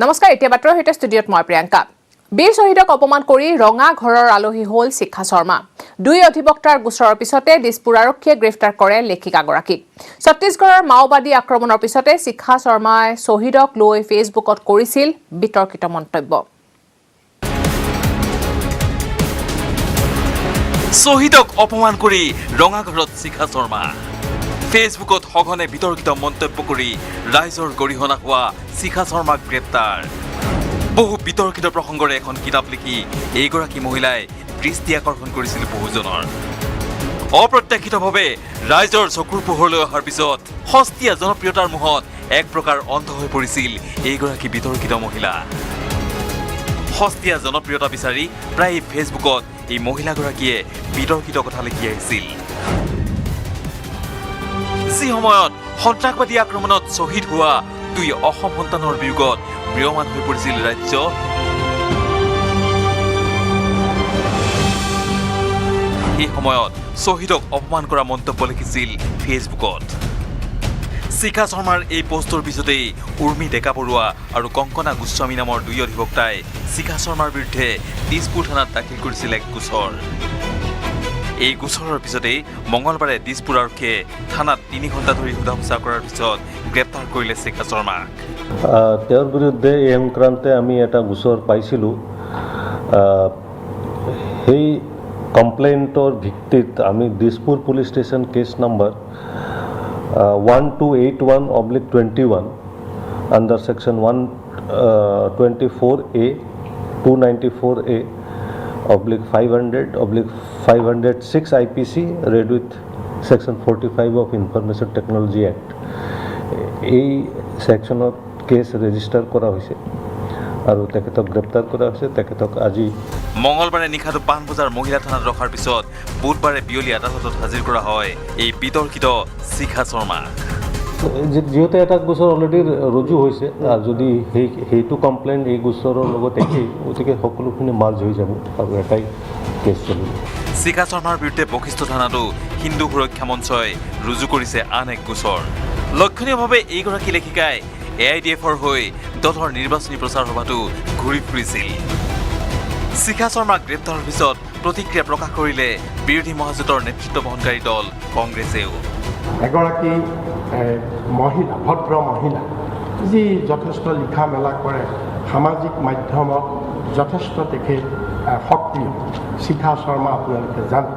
নমস্কাৰ এতিয়া বাতৰৰ সৈতে ষ্টুডিঅ'ত মই প্ৰিয়ংকা বীৰ শহীদক অপমান কৰি ৰঙা ঘৰৰ আলহী হ'ল শিখা শৰ্মা দুই অধিবক্তাৰ গোচৰৰ পিছতে দিছপুৰ আৰক্ষীয়ে গ্ৰেফতাৰ কৰে লেখিকাগৰাকীক ছত্তীশগড়ৰ মাওবাদী আক্ৰমণৰ পিছতে শিখা শৰ্মাই শহীদক লৈ ফেচবুকত কৰিছিল বিতৰ্কিত মন্তব্য শহীদক অপমান কৰি ৰঙা ঘৰত শিখা শৰ্মা ফেচবুকত সঘনে বিতৰ্কিত মন্তব্য কৰি ৰাইজৰ গৰিহণা হোৱা শিখা শৰ্মাক গ্ৰেপ্তাৰ বহু বিতৰ্কিত প্ৰসংগৰে এখন কিতাপ লিখি এইগৰাকী মহিলাই দৃষ্টি আকৰ্ষণ কৰিছিল বহুজনৰ অপ্ৰত্যাশিতভাৱে ৰাইজৰ চকুৰ পোহৰলৈ অহাৰ পিছত সস্তীয়া জনপ্ৰিয়তাৰ মোহত এক প্ৰকাৰ অন্ধ হৈ পৰিছিল এইগৰাকী বিতৰ্কিত মহিলা সস্তীয়া জনপ্ৰিয়তা বিচাৰি প্ৰায় ফেচবুকত এই মহিলাগৰাকীয়ে বিতৰ্কিত কথা লিখি আহিছিল যি সময়ত সন্ত্ৰাসবাদী আক্ৰমণত শ্বহীদ হোৱা দুই অসম সন্তানৰ বিয়োগত ম্ৰিয়মান হৈ পৰিছিল ৰাজ্য এই সময়ত শ্বহীদক অপমান কৰা মন্তব্য লিখিছিল ফেচবুকত শিখা শৰ্মাৰ এই পোষ্টৰ পিছতেই উৰ্মি ডেকা বৰুৱা আৰু কংকনা গোস্বামী নামৰ দুই অধিবক্তাই শিখা শৰ্মাৰ বিৰুদ্ধে দিছপুৰ থানাত দাখিল কৰিছিল এক গোচৰ এই গোচৰৰ পিছতেই মঙলবাৰে দিছপুৰ আৰক্ষীয়ে থানাত 3 ঘণ্টা ধৰি সোধা-পোছা কৰাৰ পিছত গ্ৰেপ্তাৰ কৰিলে শিখা শৰ্মাক তেওঁৰ বিৰুদ্ধে এই সংক্ৰান্তে আমি এটা গোচৰ পাইছিলোঁ সেই কমপ্লেইণ্টৰ ভিত্তিত আমি Dispur police station case number 1281/21 under section 124A 294A /500/506 IPC read with section 45 of Information Technology Act এই সেকশনত কেস ৰেজিষ্টাৰ কৰা হৈছে আৰু তেখেতক গ্ৰেপ্তাৰ কৰা হৈছে তেখেতক আজি মঙলবাৰে নিশাটো পানবজাৰ মহিলা থানাত ৰখাৰ পিছত বুধবাৰে বিয়লি আদালতত হাজিৰ কৰা হয় এই বিতৰ্কিত শিখা শৰ্মা যিহেতু এটা গোচৰ অলৰেডি ৰুজু হৈছে আৰু যদি সেইটো কমপ্লেইন এই গোচৰৰ লগত একেই গতিকে সকলোখিনি মাৰ্জ হৈ যাব আৰু এটাই কেছ চলিব শিখা শৰ্মাৰ বিৰুদ্ধে বশিষ্ঠ থানাতো হিন্দু সুৰক্ষা মঞ্চই ৰুজু কৰিছে আন এক গোচৰ লক্ষণীয়ভাৱে এইগৰাকী লেখিকাই AIDFৰ হৈ দলৰ নিৰ্বাচনী প্ৰচাৰ সভাটো ঘূৰি ফুৰিছিল শিখা শৰ্মাক গ্ৰেপ্তাৰৰ পিছত প্ৰতিক্ৰিয়া প্ৰকাশ কৰিলে বিৰোধী মহাজোঁটৰ নেতৃত্ব বহনকাৰী দল কংগ্ৰেছেও এগৰাকী মহিলা ভদ্ৰ মহিলা যি যথেষ্ট লিখা মেলা কৰে সামাজিক মাধ্যমত যথেষ্ট তেখেত সক্ৰিয় শিখা শৰ্মা আপোনালোকে জানে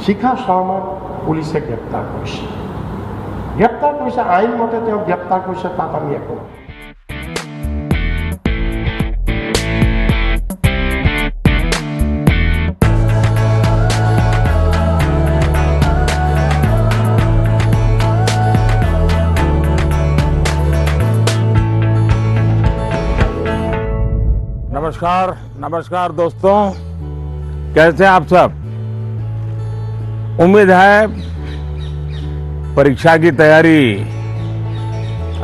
শিখা শৰ্মাক পুলিচে গ্ৰেপ্তাৰ কৰিছে আইন মতে তেওঁ গ্ৰেপ্তাৰ কৰিছে তাত আমি একো नमस्कार दोस्तों कैसे आप सब उम्मीद है परीक्षा की तैयारी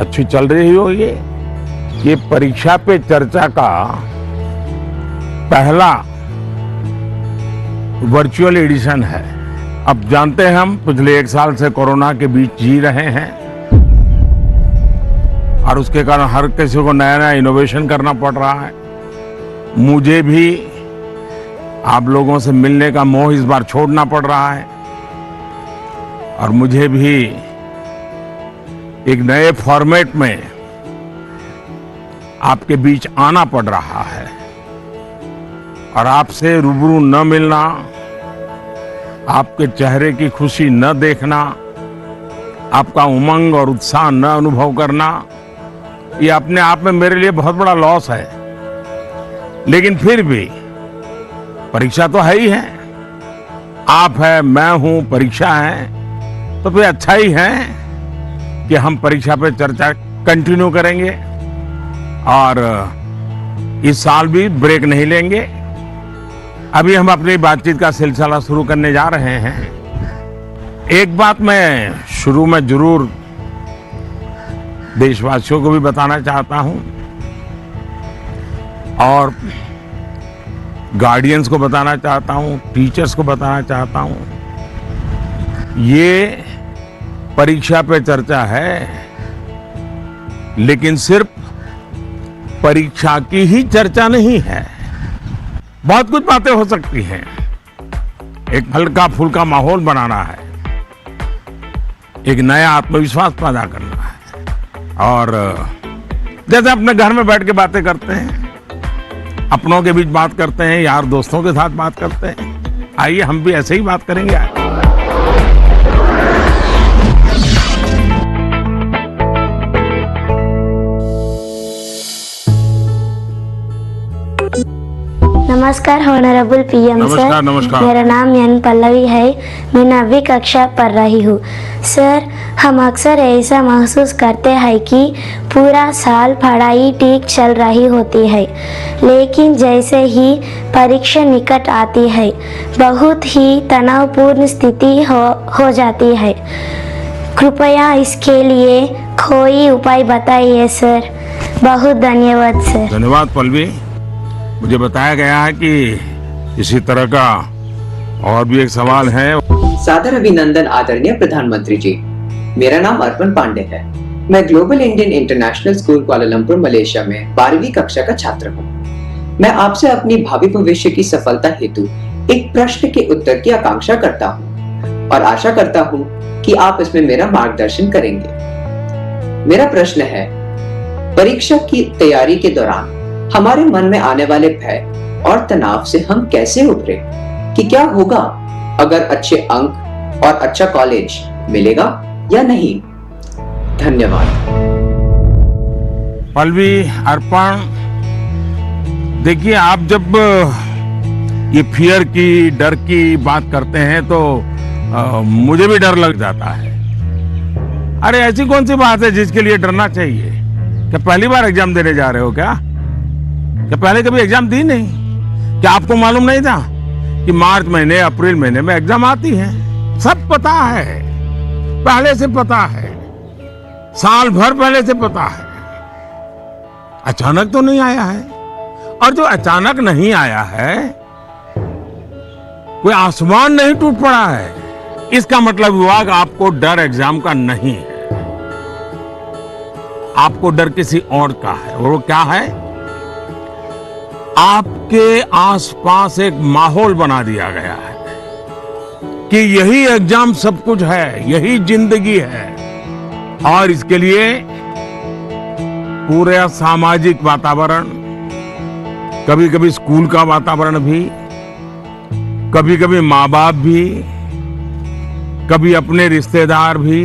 अच्छी चल रही होगी ये परीक्षा पे चर्चा का पहला वर्चुअल एडिशन है अब जानते हैं हम पिछले 1 साल से कोरोना के बीच जी रहे हैं और उसके कारण हर किसी को नया नया इनोवेशन करना पड़ रहा है मुझे भी आप लोगों से मिलने का मोह इस बार छोड़ना पड़ रहा है और मुझे भी एक नए फॉर्मेट में आपके बीच आना पड़ रहा है और आपसे रूबरू न मिलना आपके चेहरे की खुशी न देखना आपका उमंग और उत्साह न अनुभव करना ये अपने आप में मेरे लिए बहुत बड़ा लॉस है लेकिन फिर भी परीक्षा तो है ही है आप है मैं हूं परीक्षा है तो फिर अच्छा ही है कि हम परीक्षा पे चर्चा कंटिन्यू करेंगे और इस साल भी ब्रेक नहीं लेंगे अभी हम अपनी बातचीत का सिलसिला शुरू करने जा रहे हैं एक बात मैं शुरू में जरूर देशवासियों को भी बताना चाहता हूं और गार्डियंस को बताना चाहता हूं टीचर्स को बताना चाहता हूं ये परीक्षा पे चर्चा है लेकिन सिर्फ परीक्षा की ही चर्चा नहीं है। बहुत कुछ बातें हो सकती हैं। एक हल्का फुल्का माहौल बनाना है, एक नया आत्मविश्वास पैदा करना है। और जैसे अपने घर में बैठ के बातें करते हैं, अपनों के बीच बात करते हैं, यार दोस्तों के साथ बात करते हैं, आइए हम भी ऐसे ही बात करेंगे। नमस्कार ऑनरेबल पीएम सर। नमस्कार। मेरा नाम एन पल्लवी है। मैं 9वीं कक्षा पढ़ रही हूँ। सर, हम अक्सर ऐसा महसूस करते हैं कि पूरा साल पढ़ाई ठीक चल रही होती है, लेकिन जैसे ही परीक्षा निकट आती है बहुत ही तनावपूर्ण स्थिति हो जाती है। कृपया इसके लिए कोई उपाय बताइए सर। बहुत धन्यवाद सर। धन्यवाद पल्लवी। मुझे बताया गया है कि इसी तरह का और भी एक सवाल है। सादर अभिनंदन आदरणीय प्रधानमंत्री जी। मेरा नाम अर्पण पांडे है। मैं global Indian international school Kuala Lumpur Malaysia में 12वीं कक्षा का छात्र हूँ। मैं आपसे अपनी भावी भविष्य की सफलता हेतु एक प्रश्न के उत्तर की आकांक्षा करता हूँ और आशा करता हूँ कि आप इसमें मेरा मार्गदर्शन करेंगे। मेरा प्रश्न है, परीक्षा की तैयारी के दौरान हमारे मन में आने वाले भय और तनाव से हम कैसे उभरे? कि क्या होगा अगर अच्छे अंक और अच्छा कॉलेज मिलेगा या नहीं? धन्यवाद। पल्लवी, अर्पण, देखिए आप जब ये फियर की, डर की बात करते हैं तो मुझे भी डर लग जाता है। अरे ऐसी कौन सी बात है जिसके लिए डरना चाहिए? क्या पहली बार एग्जाम देने जा रहे हो क्या पहले कभी एग्जाम दी नहीं? क्या आपको मालूम नहीं था कि मार्च महीने, अप्रैल महीने में एग्जाम आती है? सब पता है, पहले से पता है, साल भर पहले से पता है। अचानक तो नहीं आया है। और जो अचानक नहीं आया है, कोई आसमान नहीं टूट पड़ा है। इसका मतलब हुआ कि आपको डर एग्जाम का नहीं है, आपको डर किसी और का है। और वो क्या है? आपके आसपास एक माहौल बना दिया गया है कि यही एग्जाम सब कुछ है, यही जिंदगी है। और इसके लिए पूरा सामाजिक वातावरण, कभी कभी स्कूल का वातावरण भी, कभी कभी माँ बाप भी, कभी अपने रिश्तेदार भी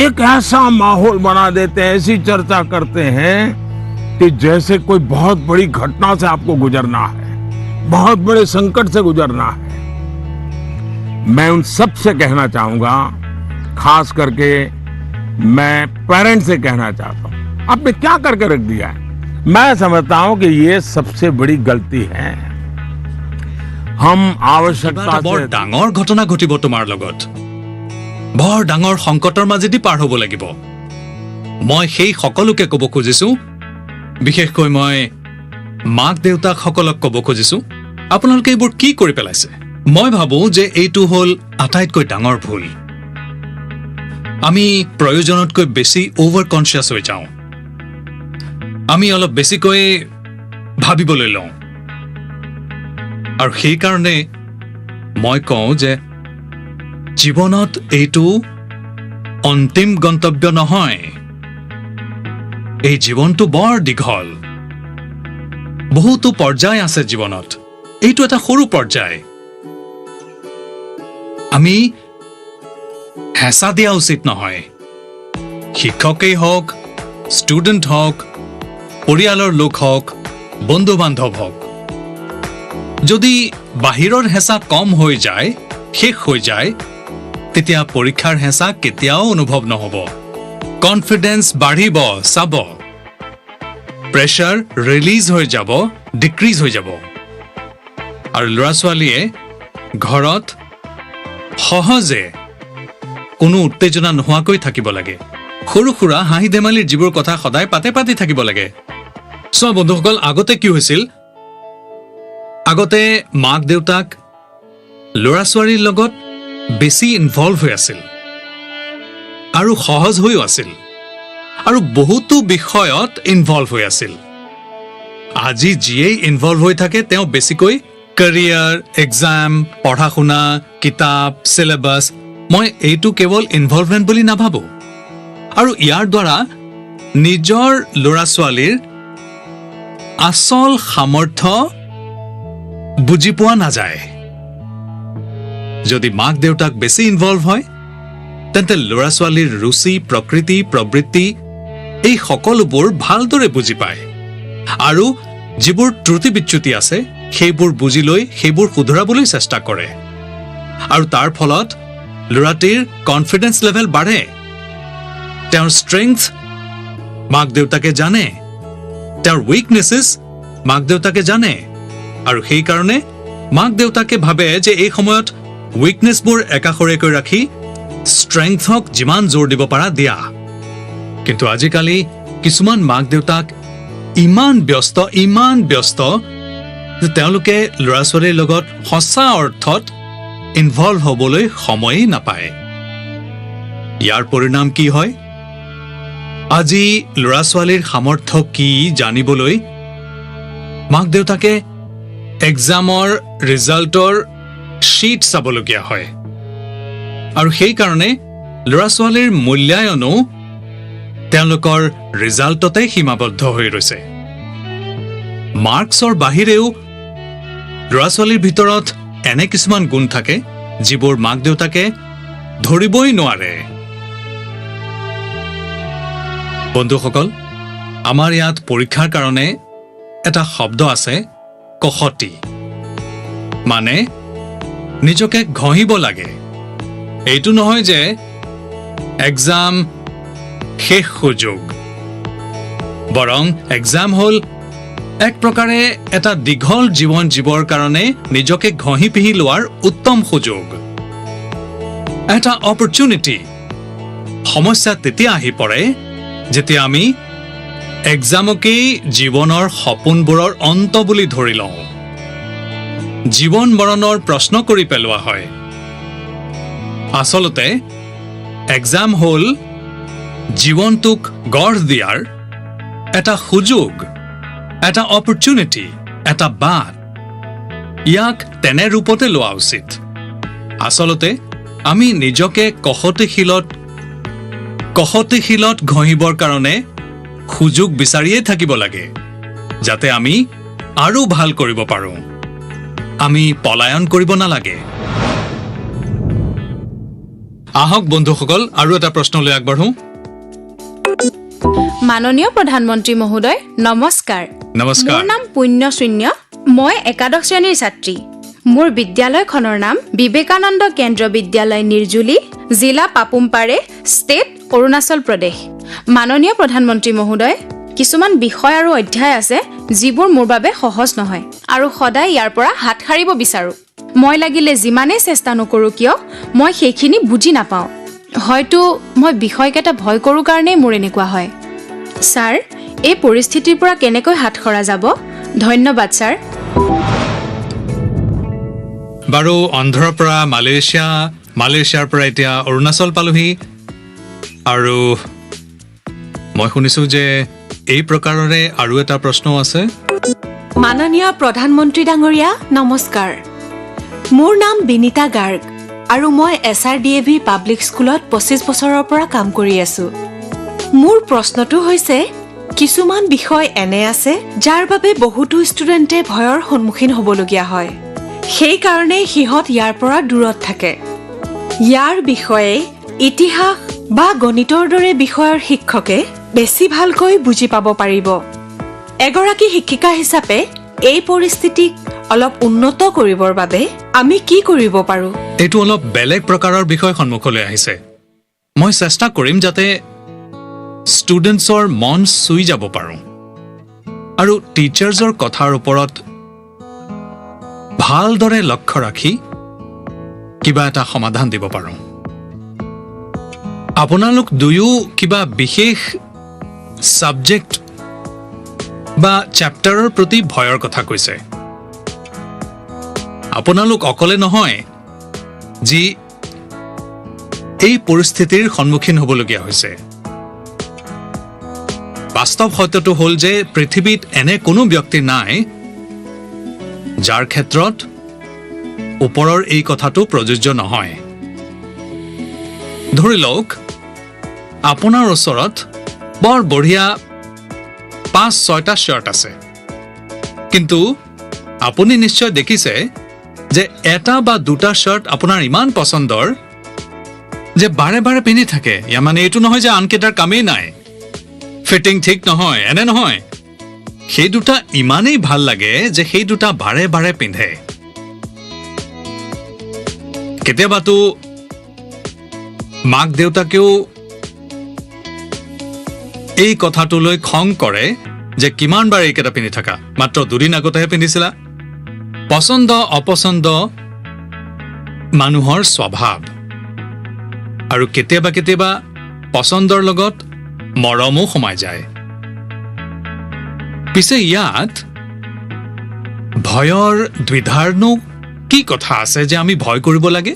एक ऐसा माहौल बना देते हैं, ऐसी चर्चा करते हैं कि जैसे कोई बहुत बड़ी घटना से आपको गुजरना है, बहुत बड़े संकट से गुजरना है। मैं उन सब से कहना चाहूंगा, खास करके मैं पेरेंट्स से कहना चाहता हूं, आपने क्या करके रख दिया है? मैं समझता हूं कि ये सबसे बड़ी गलती है। हम आवश्यकता बर डाঙৰ घटना घटिब তোমাৰ লগত, বৰ ডাঙৰ সংকটৰ মাজেদি পাৰ হ'ব লাগিব। মই সেই সকলোকে ক'ব খুজিছো, বিশেষকৈ মই মাক দেউতাক সকলক ক'ব খুজিছো, আপোনালোকে এইবোৰ কি কৰি পেলাইছে? মই ভাবো যে এইটো হ'ল আটাইতকৈ ডাঙৰ ভুল। আমি প্ৰয়োজনতকৈ বেছি অভাৰ কনচিয়াছ হৈ যাওঁ। আমি অলপ বেছিকৈ ভাবিবলৈ লওঁ। আৰু সেইকাৰণে মই কওঁ যে জীৱনত এইটো অন্তিম গন্তব্য নহয়। এই জীৱনটো বৰ দীঘল, বহুতো পৰ্যায় আছে জীৱনত। এইটো এটা সৰু পৰ্যায়। আমি হেঁচা দিয়া উচিত নহয়। শিক্ষকেই হওক, ষ্টুডেণ্ট হওক, পৰিয়ালৰ লোক হওক, বন্ধু বান্ধৱ হওক, যদি বাহিৰৰ হেঁচা কম হৈ যায়, শেষ হৈ যায়, তেতিয়া পৰীক্ষাৰ হেঁচা কেতিয়াও অনুভৱ নহ'ব। কনফিডেন্স বাঢ়িব, চাব, প্ৰেছাৰ ৰিলিজ হৈ যাব, ডিক্ৰিজ হৈ যাব। আৰু ল'ৰা ছোৱালীয়ে ঘৰত সহজে কোনো উত্তেজনা নোহোৱাকৈ থাকিব লাগে। সৰু সুৰা হাঁহি ধেমালিৰ যিবোৰ কথা সদায় পাতি থাকিব লাগে। চোৱা বন্ধুসকল, আগতে কি হৈছিল? আগতে মাক দেউতাক ল'ৰা ছোৱালীৰ লগত বেছি ইনভলভ হৈ আছিল আৰু সহজ হৈও আছিল আৰু বহুতো বিষয়ত ইনভলভ হৈ আছিল। আজি যিয়েই ইনভলভ হৈ থাকে তেওঁ বেছিকৈ কেৰিয়াৰ, এক্সাম, পঢ়া শুনা, কিতাপ, চিলেবাছ, মই এইটো কেৱল ইনভলভমেণ্ট বুলি নাভাবোঁ। আৰু ইয়াৰ দ্বাৰা নিজৰ ল'ৰা ছোৱালীৰ আচল সামৰ্থ্য বুজি পোৱা নাযায়। যদি মাক দেউতাক বেছি ইনভলভ হয় তেন্তে ল'ৰা ছোৱালীৰ ৰুচি, প্ৰকৃতি, প্ৰবৃত্তি এই সকলোবোৰ ভালদৰে বুজি পায় আৰু যিবোৰ ত্ৰুটি বিচ্যুতি আছে সেইবোৰ বুজি লৈ সেইবোৰ শুধৰাবলৈ চেষ্টা কৰে আৰু তাৰ ফলত ল'ৰাটিৰ কনফিডেন্স লেভেল বাঢ়ে। তেওঁৰ ষ্ট্ৰেংথ মাক দেউতাকে জানে, তেওঁৰ উইকনেছেছ মাক দেউতাকে জানে আৰু সেইকাৰণে মাক দেউতাকে ভাবে যে এই সময়ত উইকনেছবোৰ একাষৰীয়াকৈ ৰাখি ষ্ট্ৰেংথক যিমান জোৰ দিব পাৰা দিয়া। কিন্তু আজিকালি কিছুমান মাক দেউতাক ইমান ব্যস্ত যে তেওঁলোকে ল'ৰা ছোৱালীৰ লগত সঁচা অৰ্থত ইনভলভ হ'বলৈ সময়েই নাপায়। ইয়াৰ পৰিণাম কি হয়? আজি ল'ৰা ছোৱালীৰ সামৰ্থ্য কি জানিবলৈ মাক দেউতাকে এক্সামৰ ৰিজাল্টৰ শ্বীট চাবলগীয়া হয় আৰু সেইকাৰণে ল'ৰা ছোৱালীৰ মূল্যায়নো তেওঁলোকৰ ৰিজাল্টতে সীমাবদ্ধ হৈ ৰৈছে। মাৰ্কছৰ বাহিৰেও ল'ৰা ছোৱালীৰ ভিতৰত এনে কিছুমান গুণ থাকে যিবোৰ মাক দেউতাকে ধৰিবই নোৱাৰে। বন্ধুসকল, আমাৰ ইয়াত পৰীক্ষাৰ কাৰণে এটা শব্দ আছে, কসতি, মানে নিজকে ঘঁহিব লাগে। এইটো নহয় যে এক্সাম শেষ সুযোগ, বৰং এক্সাম হ'ল এক প্ৰকাৰে এটা দীঘল জীৱন জীৱৰ কাৰণে নিজকে ঘঁহি পিহি লোৱাৰ উত্তম সুযোগ, এটা অপৰচুনিটি। সমস্যা তেতিয়া আহি পৰে যেতিয়া আমি এক্সামকেই জীৱনৰ সপোনবোৰৰ অন্ত বুলি ধৰি লওঁ, জীৱন মৰণৰ প্ৰশ্ন কৰি পেলোৱা হয়। আচলতে এক্সাম হ'ল জীৱনটোক গঢ় দিয়াৰ এটা সুযোগ, এটা অপৰচুনিটি, এটা বাট। ইয়াক তেনে ৰূপতে লোৱা উচিত। আচলতে আমি নিজকে কসতিশীলত ঘঁহিবৰ কাৰণে সুযোগ বিচাৰিয়ে থাকিব লাগে, যাতে আমি আৰু ভাল কৰিব পাৰোঁ। আমি পলায়ন কৰিব নালাগে। আহক বন্ধুসকল, আৰু এটা প্ৰশ্নলৈ আগবাঢ়ো। মাননীয় প্ৰধানমন্ত্ৰী মহোদয়, নমস্কাৰ। নমস্কাৰ। মোৰ নাম পুণ্যশূন্য। মই একাদশ শ্ৰেণীৰ ছাত্ৰী। মোৰ বিদ্যালয়খনৰ নাম বিবেকানন্দ কেন্দ্ৰ বিদ্যালয় নিৰ্জুলি, জিলা পাপুমপাৰে, ষ্টেট অৰুণাচল প্ৰদেশ। মাননীয় প্ৰধানমন্ত্ৰী মহোদয়, কিছুমান বিষয় আৰু অধ্যায় আছে যিবোৰ মোৰ বাবে সহজ নহয় আৰু সদায় ইয়াৰ পৰা হাত সাৰিব বিচাৰোঁ। মই লাগিলে যিমানেই চেষ্টা নকৰোঁ কিয় মই সেইখিনি বুজি নাপাওঁ। হয়তো মই বিষয়কেইটা ভয় কৰোঁ কাৰণেই মোৰ এনেকুৱা হয়। ছাৰ, এই পৰিস্থিতিৰ পৰা কেনেকৈ হাত সৰা যাব? ধন্যবাদ ছাৰ। বাৰু, অন্ধ্ৰৰ পৰা মালয়েছিয়াৰ পৰা এতিয়া অৰুণাচল পালোহি, আৰু মই শুনিছোঁ যে এই প্ৰকাৰৰে আৰু এটা প্ৰশ্ন আছে। মাননীয় প্ৰধানমন্ত্ৰী ডাঙৰীয়া, নমস্কাৰ। মোৰ নাম বিনীতা গাৰ্গ আৰু মই SRDAV পাব্লিক স্কুলত 25 বছৰৰ পৰা কাম কৰি আছোঁ। মোৰ প্ৰশ্নটো হৈছে, কিছুমান বিষয় এনে আছে যাৰ বাবে বহুতো ষ্টুডেণ্টে ভয়ৰ সন্মুখীন হ'বলগীয়া হয়, সেইকাৰণে সিহঁত ইয়াৰ পৰা দূৰত থাকে। ইয়াৰ বিষয়ে ইতিহাস বা গণিতৰ দৰে বিষয়ৰ শিক্ষকে বেছি ভালকৈ বুজি পাব পাৰিব। এগৰাকী শিক্ষিকা হিচাপে এই পৰিস্থিতিক অলপ উন্নত কৰিবৰ বাবে আমি কি কৰিব পাৰোঁ? এইটো অলপ বেলেগ প্ৰকাৰৰ বিষয় সন্মুখলৈ আহিছে। মই চেষ্টা কৰিম যাতে ষ্টুডেণ্টছৰ মন চুই যাব পাৰোঁ আৰু টিচাৰ্ছৰ কথাৰ ওপৰত ভালদৰে লক্ষ্য ৰাখি কিবা এটা সমাধান দিব পাৰোঁ। আপোনালোক দুয়ো কিবা বিশেষ ছাবজেক্ট বা চেপ্টাৰৰ প্ৰতি ভয়ৰ কথা কৈছে। আপোনালোক অকলে নহয় যি এই পৰিস্থিতিৰ সন্মুখীন হ'বলগীয়া হৈছে। বাস্তৱ সত্যটো হ'ল যে পৃথিৱীত এনে কোনো ব্যক্তি নাই যাৰ ক্ষেত্ৰত ওপৰৰ এই কথাটো প্ৰযোজ্য নহয়। ধৰি লওক আপোনাৰ ওচৰত বৰ বঢ়িয়া 5-6টা শ্বাৰ্ট আছে, কিন্তু আপুনি নিশ্চয় দেখিছে যে এটা বা দুটা শ্বাৰ্ট আপোনাৰ ইমান পচন্দৰ যে বাৰে বাৰে পিন্ধি থাকে। ইয়াৰ মানে এইটো নহয় যে আনকেইটাৰ কামেই নাই, ফিটিং ঠিক নহয়, এনে নহয়। সেই দুটা ইমানেই ভাল লাগে যে সেই দুটা বাৰে বাৰে পিন্ধে। কেতিয়াবাতো মাক দেউতাকেও এই কথাটোলৈ খং কৰে যে কিমান বাৰ এইকেইটা পিন্ধি থাকা, মাত্ৰ দুদিন আগতেহে পিন্ধিছিলা। পচন্দ অপচন্দ মানুহৰ স্বভাৱ, আৰু কেতিয়াবা কেতিয়াবা পচন্দৰ লগত মৰমো সোমাই যায়। পিছে ইয়াত ভয়ৰ দ্বিধাৰনো কি কথা আছে যে আমি ভয় কৰিব লাগে?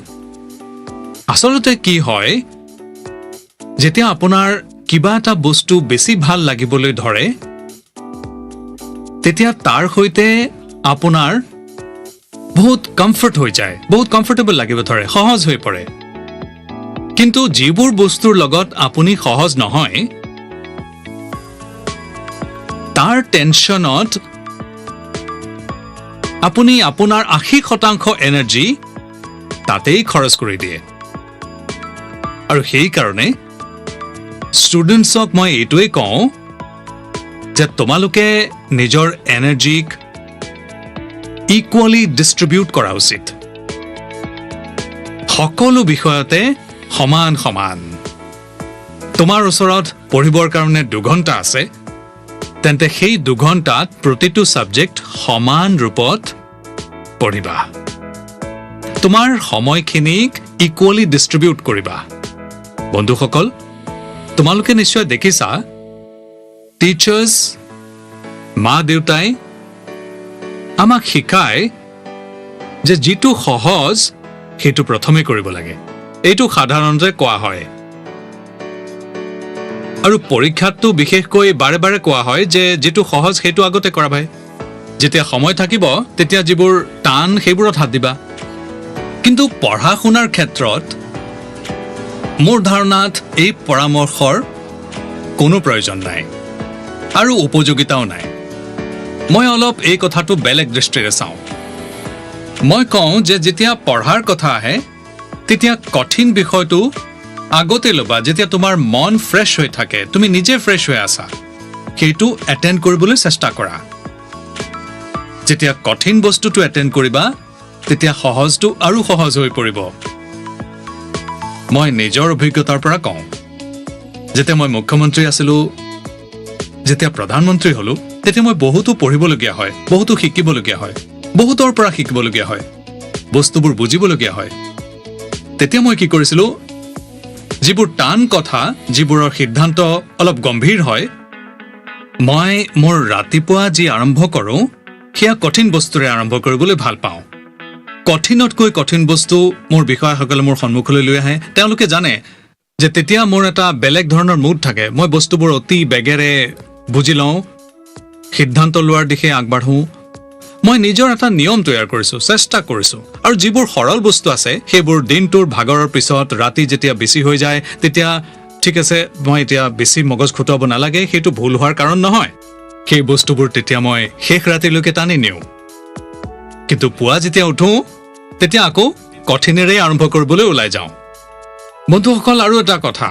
আচলতে কি হয়, যেতিয়া আপোনাৰ কিবা এটা বস্তু বেছি ভাল লাগিবলৈ ধৰে তেতিয়া তাৰ সৈতে আপোনাৰ বহুত কমফৰ্ট হৈ যায়, বহুত কমফৰ্টেবল লাগিব ধৰে, সহজ হৈ পৰে। কিন্তু যিবোৰ বস্তুৰ লগত আপুনি সহজ নহয়, তাৰ টেনশ্যনত আপুনি আপোনাৰ 80% এনাৰ্জি তাতেই খৰচ কৰি দিয়ে। আৰু সেইকাৰণে ষ্টুডেণ্টছক মই এইটোৱেই কওঁ যে তোমালোকে নিজৰ এনাৰ্জিক ইকুৱেলি ডিষ্ট্ৰিবিউট কৰা উচিত, সকলো বিষয়তে সমান সমান। তোমাৰ ওচৰত পঢ়িবৰ কাৰণে 2 ঘণ্টা আছে, তেন্তে সেই 2 ঘণ্টাত প্ৰতিটো ছাবজেক্ট সমান ৰূপত পঢ়িবা। তোমাৰ সময়খিনিক ইকুৱেলি ডিষ্ট্ৰিবিউট কৰিবা। বন্ধুসকল, তোমালোকে নিশ্চয় দেখিছা টিচাৰ্ছ, মা দেউতাই আমাক শিকায় যে যিটো সহজ সেইটো প্ৰথমে কৰিব লাগে। এইটো সাধাৰণতে কোৱা হয়, আৰু পৰীক্ষাতটো বিশেষকৈ বাৰে বাৰে কোৱা হয় যে যিটো সহজ সেইটো আগতে কৰা ভাই, যেতিয়া সময় থাকিব তেতিয়া যিবোৰ টান সেইবোৰত হাত দিবা। কিন্তু পঢ়া শুনাৰ ক্ষেত্ৰত মোৰ ধাৰণাত এই পৰামৰ্শৰ কোনো প্ৰয়োজন নাই আৰু উপযোগিতাও নাই। মই অলপ এই কথাটো বেলেগ দৃষ্টিৰে চাওঁ। মই কওঁ যে যেতিয়া পঢ়াৰ কথা আহে তেতিয়া কঠিন বিষয়টো আগতে ল'বা, যেতিয়া তোমাৰ মন ফ্ৰেছ হৈ থাকে, তুমি নিজে ফ্ৰেছ হৈ আছা, সেইটো এটেণ্ড কৰিবলৈ চেষ্টা কৰা। যেতিয়া কঠিন বস্তুটো এটেণ্ড কৰিবা তেতিয়া সহজটো আৰু সহজ হৈ পৰিব। মই নিজৰ অভিজ্ঞতাৰ পৰা কওঁ, যেতিয়া মই মুখ্যমন্ত্ৰী আছিলোঁ, যেতিয়া প্ৰধানমন্ত্ৰী হ'লোঁ, তেতিয়া মই বহুতো পঢ়িবলগীয়া হয়, বহুতো শিকিবলগীয়া হয়, বহুতৰ পৰা শিকিবলগীয়া হয়, বস্তুবোৰ বুজিবলগীয়া হয়। তেতিয়া মই কি কৰিছিলোঁ, যিবোৰ টান কথা, যিবোৰৰ সিদ্ধান্ত অলপ গম্ভীৰ হয়, মই মোৰ ৰাতিপুৱা যি আৰম্ভ কৰোঁ সেয়া কঠিন বস্তুৰে আৰম্ভ কৰিবলৈ ভাল পাওঁ। কঠিনতকৈ কঠিন বস্তু মোৰ বিষয়াসকলে মোৰ সন্মুখলৈ লৈ আহে। তেওঁলোকে জানে যে তেতিয়া মোৰ এটা বেলেগ ধৰণৰ মুড থাকে, মই বস্তুবোৰ অতি বেগেৰে বুজি লওঁ, সিদ্ধান্ত লোৱাৰ দিশে আগবাঢ়োঁ। মই নিজৰ এটা নিয়ম তৈয়াৰ কৰিছোঁ, চেষ্টা কৰিছোঁ। আৰু যিবোৰ সৰল বস্তু আছে সেইবোৰ দিনটোৰ ভাগৰৰ পিছত ৰাতি যেতিয়া বেছি হৈ যায় তেতিয়া ঠিক আছে, মই এতিয়া বেছি মগজ খুটুৱাব নালাগে, সেইটো ভুল হোৱাৰ কাৰণ নহয়। সেই বস্তুবোৰ তেতিয়া মই শেষ ৰাতিলৈকে টানি নিওঁ। কিন্তু পুৱা যেতিয়া উঠোঁ তেতিয়া আকৌ কঠিনেৰে আৰম্ভ কৰিবলৈ ওলাই যাওঁ। বন্ধুসকল, আৰু এটা কথা,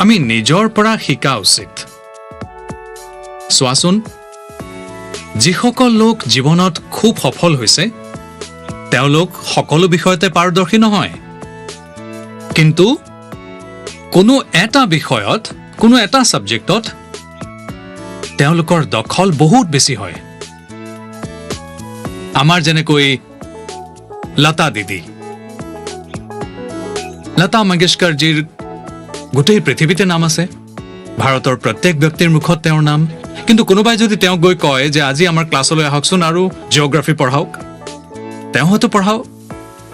আমি নিজৰ পৰা শিকা উচিত। চোৱাচোন, যিসকল লোক জীৱনত খুব সফল হৈছে তেওঁলোক সকলো বিষয়তে পাৰদৰ্শী নহয়, কিন্তু কোনো এটা বিষয়ত, কোনো এটা ছাবজেক্টত তেওঁলোকৰ দখল বহুত বেছি হয়। আমাৰ যেনেকৈ লতা দিদি, লতা মংগেশকাৰজীৰ গোটেই পৃথিৱীতে নাম আছে, ভাৰতৰ প্ৰত্যেক ব্যক্তিৰ মুখত তেওঁৰ নাম। কিন্তু কোনোবাই যদি তেওঁক গৈ কয় যে আজি আমাৰ ক্লাছলৈ আহকচোন আৰু জিঅ'গ্ৰাফী পঢ়াওক, তেওঁ হয়তো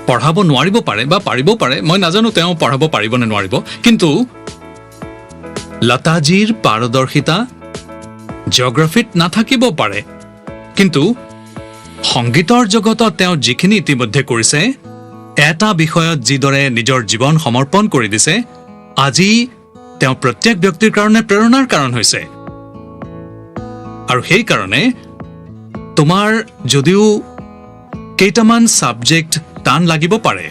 পঢ়াব নোৱাৰিব পাৰে বা পাৰিবও পাৰে, মই নাজানো তেওঁ পঢ়াব পাৰিব নে নোৱাৰিব। কিন্তু লতাজীৰ পাৰদৰ্শিতা জিঅ'গ্ৰাফিত নাথাকিব পাৰে, কিন্তু সংগীতৰ জগতত তেওঁ যিখিনি ইতিমধ্যে কৰিছে, এটা বিষয়ত যিদৰে নিজৰ জীৱন সমৰ্পণ কৰি দিছে, আজি তেওঁ প্ৰত্যেক ব্যক্তিৰ কাৰণে প্ৰেৰণাৰ কাৰণ হৈছে। আৰু সেইকাৰণে তোমাৰ যদিও কেইটামান ছাবজেক্ট টান লাগিব পাৰে,